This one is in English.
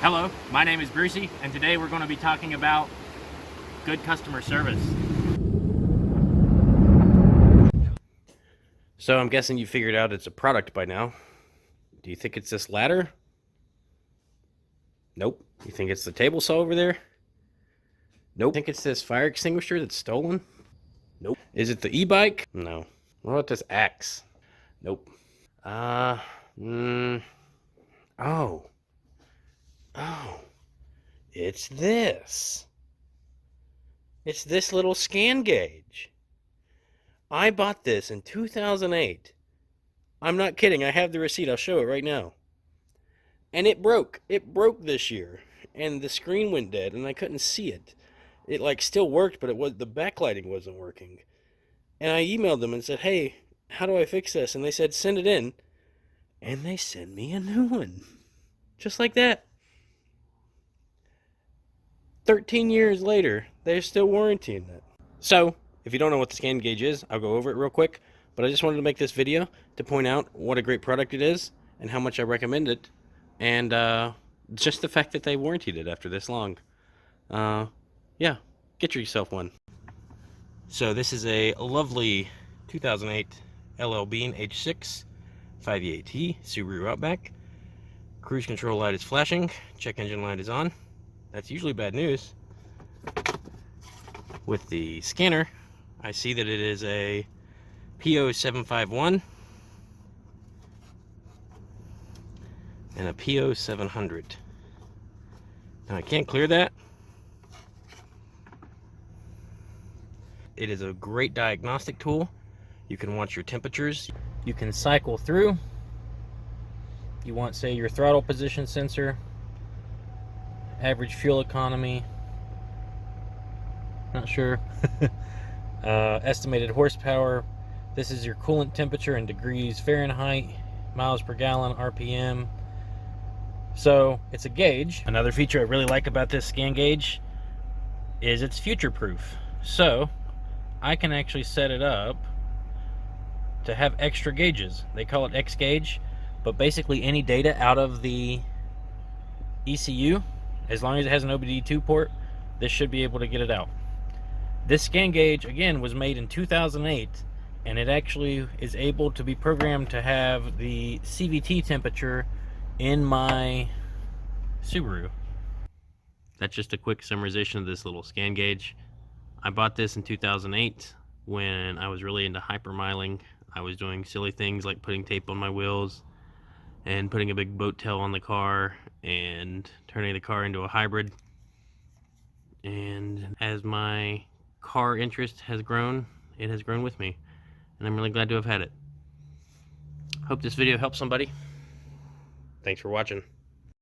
Hello, my name is Brucey, and today we're going to be talking about good customer service. So I'm guessing you figured out it's a product by now. Do you think it's this ladder? Nope. You think it's the table saw over there? Nope. Think it's this fire extinguisher that's stolen? Nope. Is it the e-bike? No. What about this axe? Nope. Uh, mm, oh. Oh. It's this. It's this little scan gauge. I bought this in 2008. I'm not kidding. I have the receipt. I'll show it right now. And it broke. It broke this year. And the screen went dead and I couldn't see it. It like still worked, but the backlighting wasn't working. And I emailed them and said, "Hey, how do I fix this?" And they said, "Send it in." And they sent me a new one. Just like that. 13 years later, they're still warrantying it. So, if you don't know what the scan gauge is, I'll go over it real quick. But I just wanted to make this video to point out what a great product it is and how much I recommend it. And just the fact that they warrantied it after this long. Yeah, get yourself one. So this is a lovely 2008 LL Bean H6 5E8T Subaru Outback. Cruise control light is flashing. Check engine light is on. That's usually bad news. With the scanner, I see that it is a PO751 and a PO700. Now I can't clear that. It is a great diagnostic tool. You can watch your temperatures. You can cycle through. You want, say, your throttle position sensor, average fuel economy, not sure, estimated horsepower. This is your coolant temperature in degrees Fahrenheit, miles per gallon, RPM. So it's a gauge. Another feature I really like about this scan gauge is it's future proof. So I can actually set it up to have extra gauges. They call it X gauge, but basically any data out of the ECU, as long as it has an OBD2 port, this should be able to get it out. This scan gauge, again, was made in 2008, and it actually is able to be programmed to have the CVT temperature in my Subaru. That's just a quick summarization of this little scan gauge. I bought this in 2008 when I was really into hypermiling. I was doing silly things like putting tape on my wheels and putting a big boat tail on the car and turning the car into a hybrid. And as my car interest has grown, it has grown with me, and I'm really glad to have had it. Hope this video helps somebody. Thanks for watching.